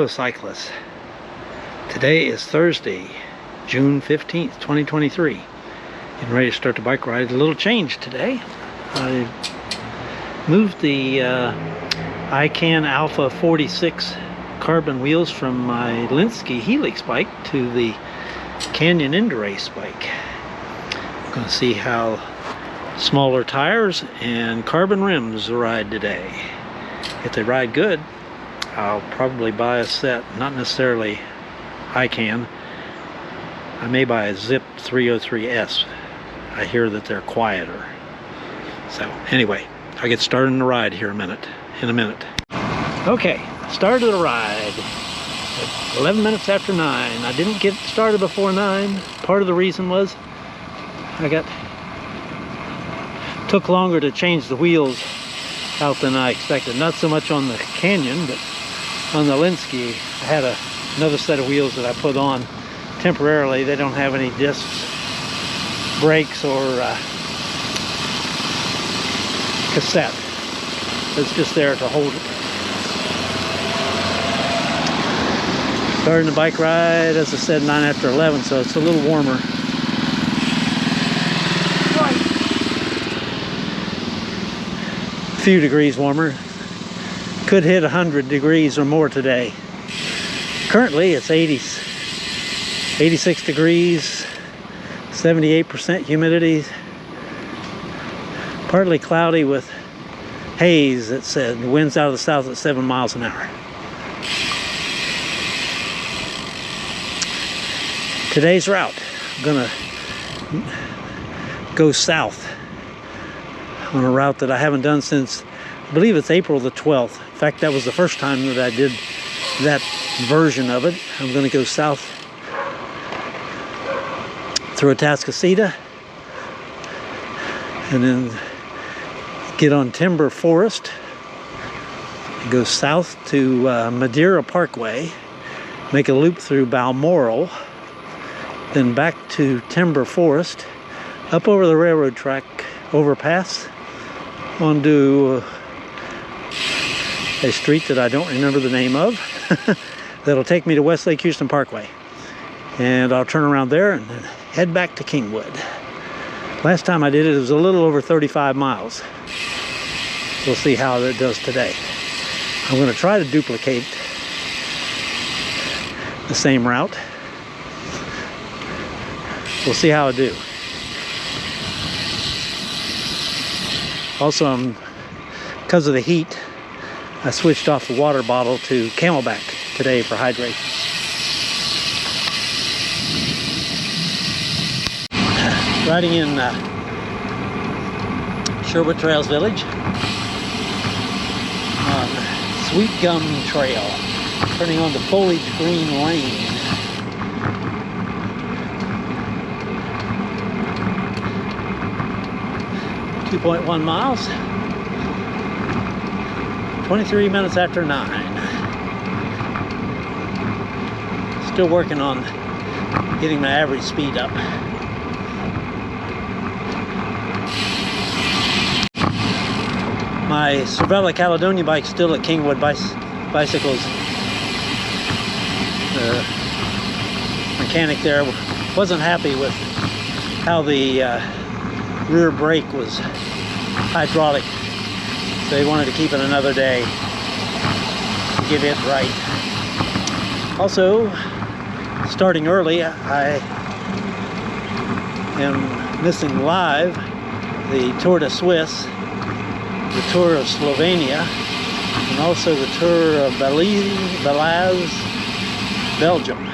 Hello cyclists. Today is Thursday, June 15th, 2023. Getting ready to start the bike ride. A little change today. I moved the ICAN Alpha 46 carbon wheels from my Lynskey Helix bike to the Canyon Endurace bike. I'm going to see how smaller tires and carbon rims ride today. If they ride good, I'll probably buy a set, not necessarily ICAN. I may buy a Zip 303S. I hear that they're quieter. So anyway, I'll get started on the ride here in a minute. Okay, started the ride at 11 minutes after 9. I didn't get started before 9. Part of the reason was took longer to change the wheels out than I expected. Not so much on the Canyon, but on the Lynskey, I had another set of wheels that I put on temporarily. They don't have any discs, brakes, or cassette. It's just there to hold it. Starting the bike ride, as I said, 9 after 11, so it's a little warmer. A few degrees warmer. Could hit 100 degrees or more today. Currently it's 86 degrees, 78% humidity, partly cloudy with haze. It said winds out of the south at 7 miles an hour. Today's route, I'm gonna go south on a route that I haven't done since, I believe it's April the 12th. In fact, that was the first time that I did that version of it. I'm going to go south through Atascocita and then get on Timber Forest, go south to Madeira Parkway, make a loop through Balmoral, then back to Timber Forest, up over the railroad track overpass onto a street that I don't remember the name of. That'll take me to West Lake Houston Parkway, and I'll turn around there and head back to Kingwood. Last time I did it, it was a little over 35 miles. We'll see how that does today. I'm going to try to duplicate the same route. We'll see how I do. Also, because of the heat, I switched off the water bottle to Camelback today for hydration. Riding in Sherwood Trails Village on Sweet Gum Trail, turning on the Foliage Green Lane. .1 miles. 23 minutes after 9. Still working on getting my average speed up. My Cervelo Caledonia bike's still at Kingwood Bicycles. The mechanic there wasn't happy with how the rear brake was hydraulic, so he wanted to keep it another day to get it right. Also, starting early, I am missing live the Tour de Suisse, the Tour of Slovenia, and also the Tour of Belize, Belgium.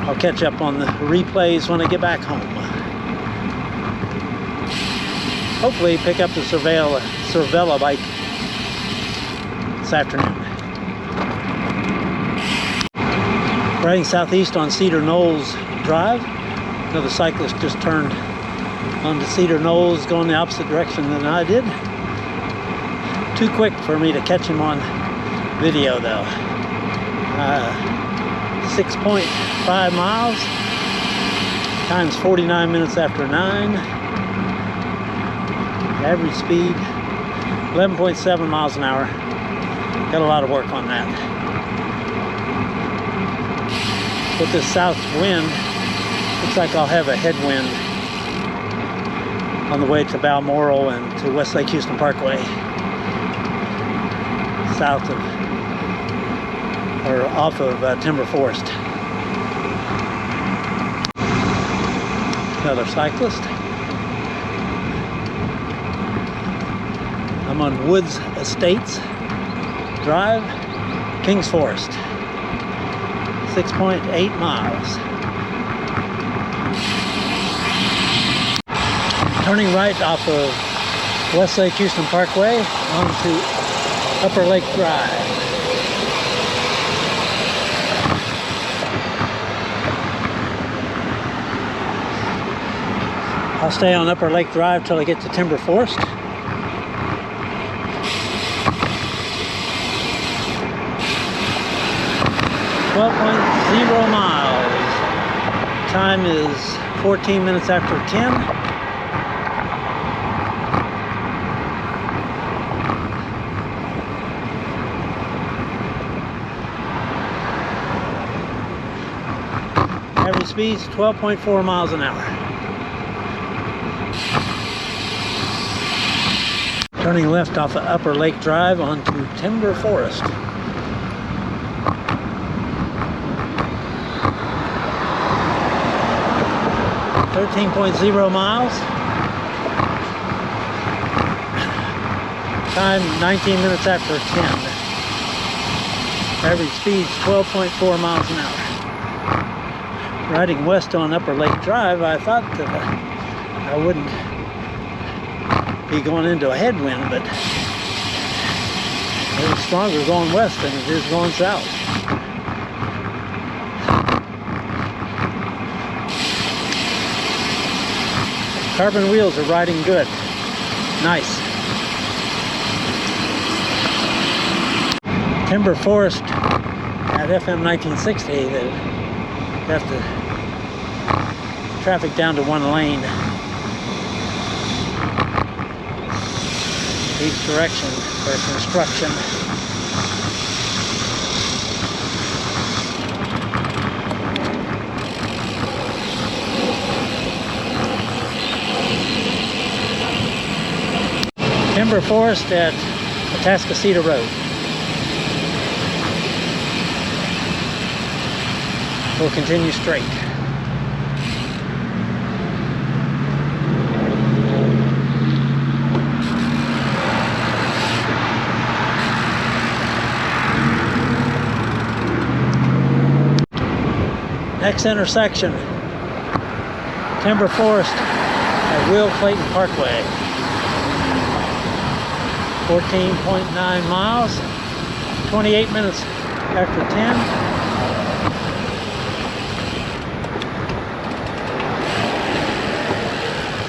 I'll catch up on the replays when I get back home. Hopefully pick up the Cervelo bike this afternoon. Riding southeast on Cedar Knolls Drive. Another cyclist just turned onto Cedar Knolls, going the opposite direction than I did. Too quick for me to catch him on video though. 6.5 miles. Time's 49 minutes after 9. Average speed 11.7 miles an hour. Got a lot of work on that. with this south wind, looks like I'll have a headwind on the way to Balmoral and to Westlake Houston Parkway, south of, or off of Timber Forest. Another cyclist. I'm on Woods Estates Drive, Kings Forest. 6.8 miles. Turning right off of Westlake Houston Parkway onto Upper Lake Drive. I'll stay on Upper Lake Drive till I get to Timber Forest. .0 miles. Time is 14 minutes after 10. Average speed is 12.4 miles an hour. Turning left off of Upper Lake Drive onto Timber Forest. 13.0 miles. Time 19 minutes after 10. Average speed 12.4 miles an hour. Riding west on Upper Lake Drive, I thought that I wouldn't be going into a headwind, but it was stronger going west than it is going south. Carbon wheels are riding good. Nice. Timber Forest at FM 1960, they have to traffic down to one lane each direction for construction. Timber Forest at Atascocita Road. We'll continue straight. Next intersection, Timber Forest at Will Clayton Parkway. 14.9 miles, 28 minutes after 10.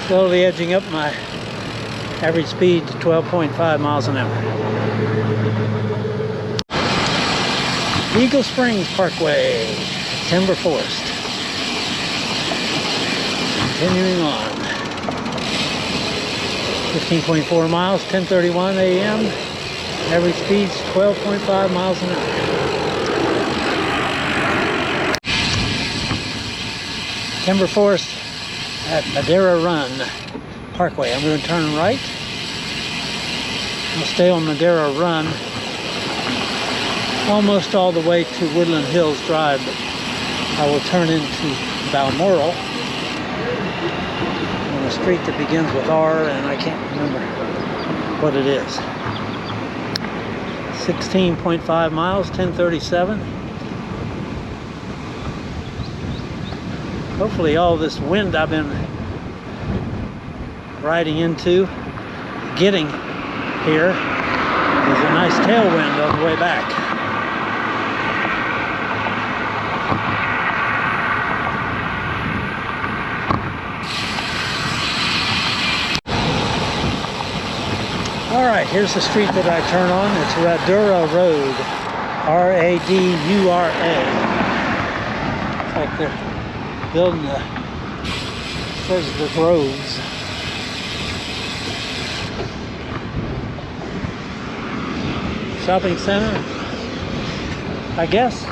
Slowly edging up my average speed to 12.5 miles an hour. Eagle Springs Parkway, Timber Forest. Continuing on. 15.4 miles, 10:31 a.m. Average speed's 12.5 miles an hour. Timber Forest at Madeira Run Parkway. I'm going to turn right. I'll stay on Madeira Run almost all the way to Woodland Hills Drive, but I will turn into Balmoral, a street that begins with R, and I can't remember what it is. 16.5 miles, 10:37. Hopefully all this wind I've been riding into, getting here, is a nice tailwind on the way back. Alright, here's the street that I turn on. It's Radura Road. R-A-D-U-R-A. It's like they're building the, says the groves. Shopping center, I guess.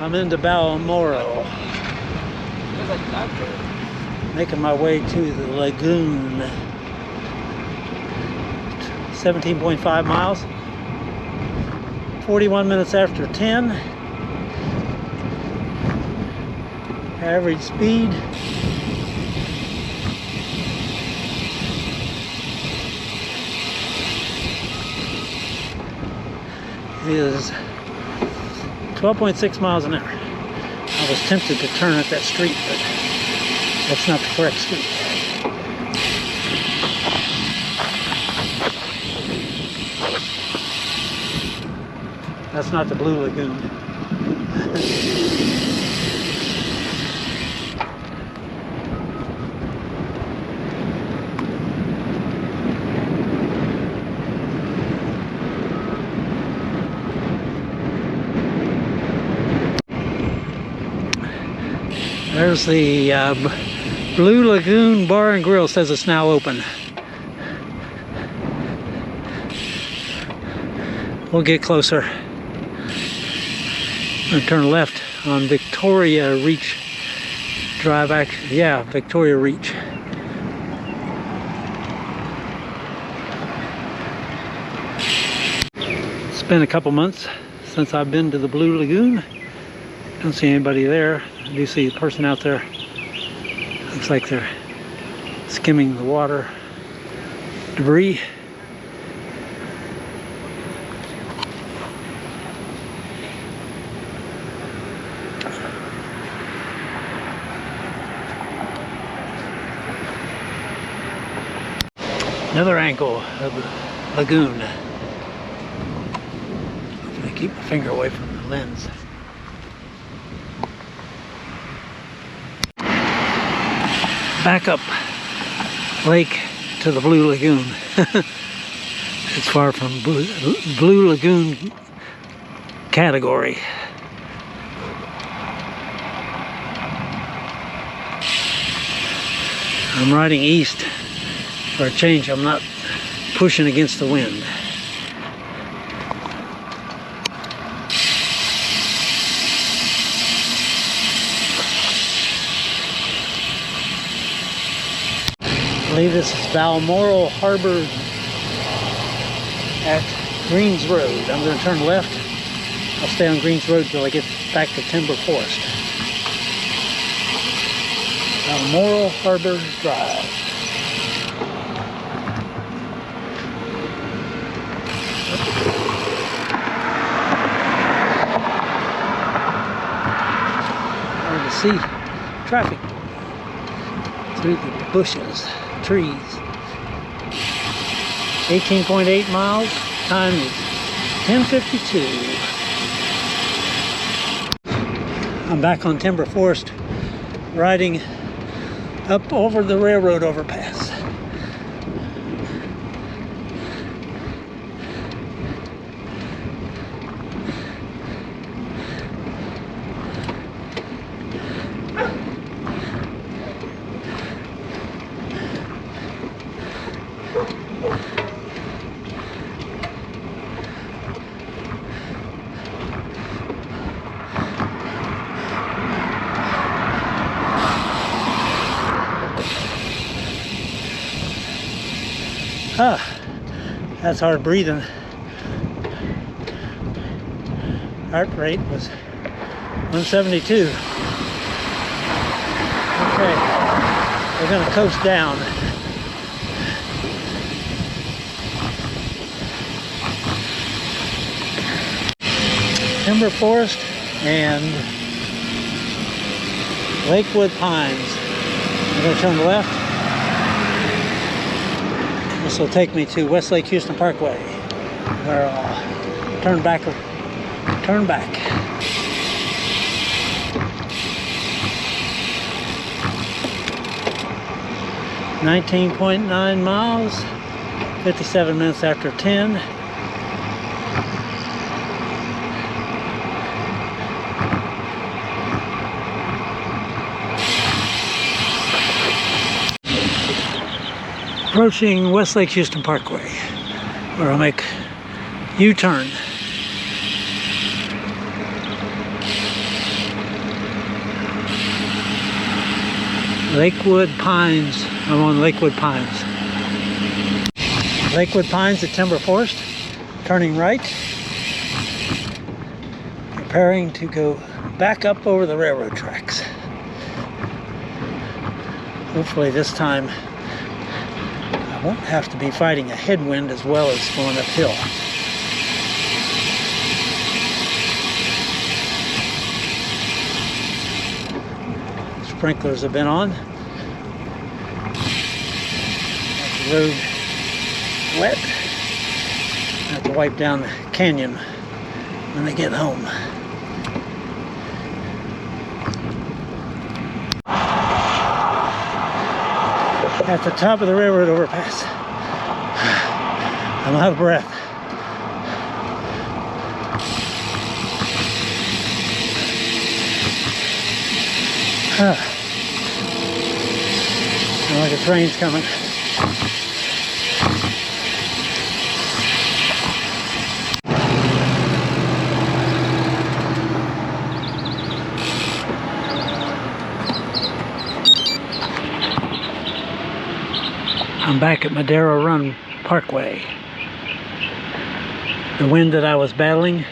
I'm into Balmoral. Making my way to the lagoon. 17.5 miles. 41 minutes after 10. Average speed. Is 12.6 miles an hour. I was tempted to turn at that street, but that's not the correct street. That's not the Blue Lagoon. There's the Blue Lagoon Bar and Grill. Says it's now open. We'll get closer. I'm going to turn left on Victoria Reach Drive. Yeah, Victoria Reach. It's been a couple months since I've been to the Blue Lagoon. Don't see anybody there. I do see a person out there. Looks like they're skimming the water debris. Another angle of the lagoon. I keep my finger away from the lens. Back up lake to the Blue Lagoon. It's far from Blue Lagoon category. I'm riding east for a change. I'm not pushing against the wind. I believe this is Balmoral Harbor at Greens Road. I'm going to turn left. I'll stay on Greens Road till I get back to Timber Forest. Balmoral Harbor Drive. Hard to see traffic through the bushes. Trees. 18.8 miles. Time is 10:52. I'm back on Timber Forest, riding up over the railroad overpass. That's hard breathing. Heart rate was 172. Okay, we're gonna coast down. Timber Forest and Lakewood Pines. I'm gonna turn left. This will take me to Westlake Houston Parkway, where I'll turn back. 19.9 miles, 57 minutes after 10. Approaching Westlake Houston Parkway, where I'll make U-turn. Lakewood Pines. I'm on Lakewood Pines. Lakewood Pines at Timber Forest. Turning right. Preparing to go back up over the railroad tracks. Hopefully this time I won't have to be fighting a headwind as well as going uphill. Sprinklers have been on. Got the road wet. I have to wipe down the canyon when I get home. At the top of the railroad overpass. I'm out of breath. Sounds like a train's coming. I'm back at Madera Run Parkway. The wind that I was battling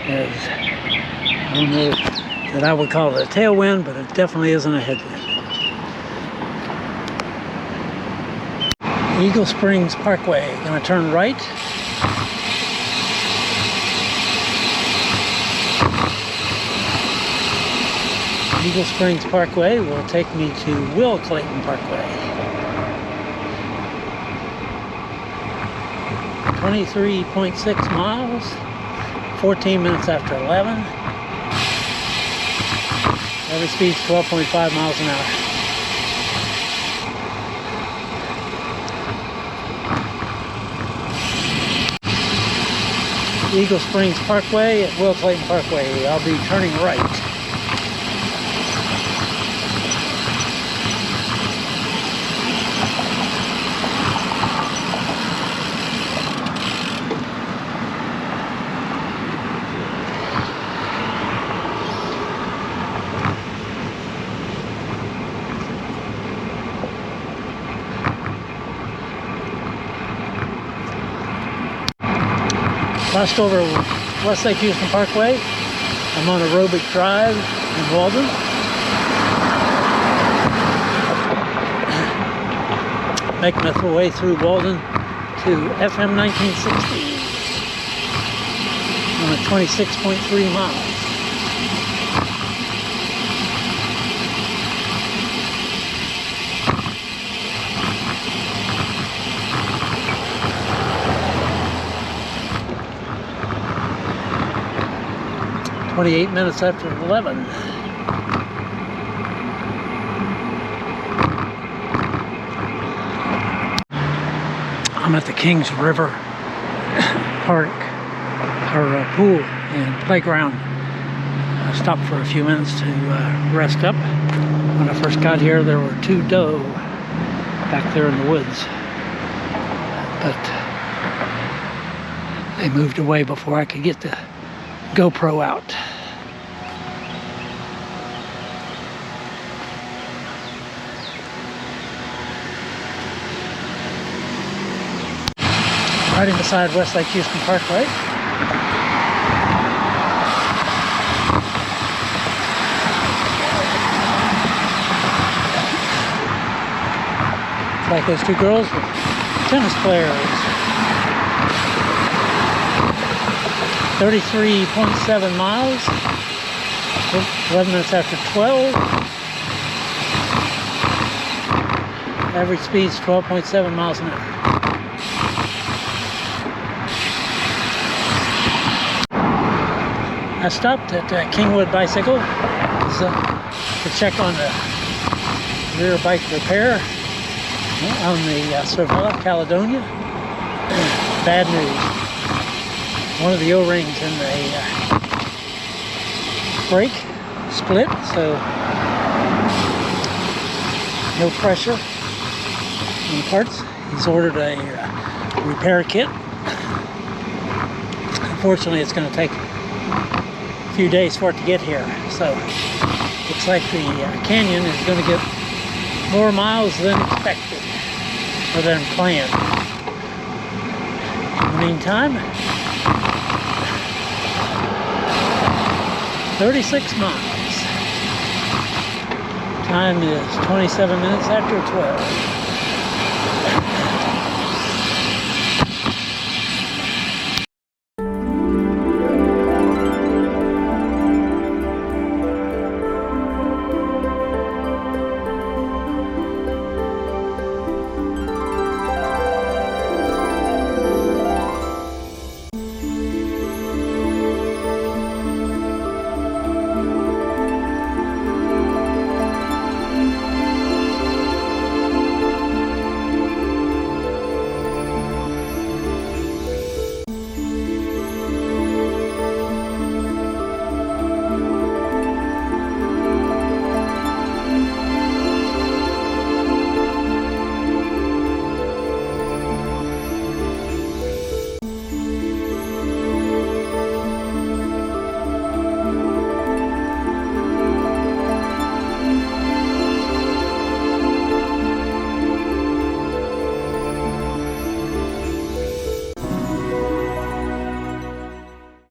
is, I don't know that I would call it a tailwind, but it definitely isn't a headwind. Eagle Springs Parkway, gonna turn right. Eagle Springs Parkway will take me to Will Clayton Parkway. 23.6 miles, 14 minutes after 11. Average speed's 12.5 miles an hour. Eagle Springs Parkway at Will Clayton Parkway. I'll be turning right. Crossed over Westlake Houston Parkway. I'm on Aerobic Drive in Walden. Making my way through Walden to FM 1960 on a 26.3 miles. .28 minutes after 11. I'm at the Kings River Park, or pool and playground. I stopped for a few minutes to rest up. When I first got here, there were 2 doe back there in the woods, but they moved away before I could get the GoPro out. Riding beside Westlake Houston Parkway. Like those 2 girls were tennis players. 33.7 miles, 11 minutes after 12. Average speed's 12.7 miles an hour. I stopped at Kingwood Bicycle to check on the rear bike repair on the Cervella Caledonia. Bad news. One of the O-rings in the brake split, so no pressure on the parts. He's ordered a repair kit. Unfortunately, it's going to take a few days for it to get here, so looks like the Canyon is going to get more miles than expected, or than planned. In the meantime, 36 miles. Time is 27 minutes after 12.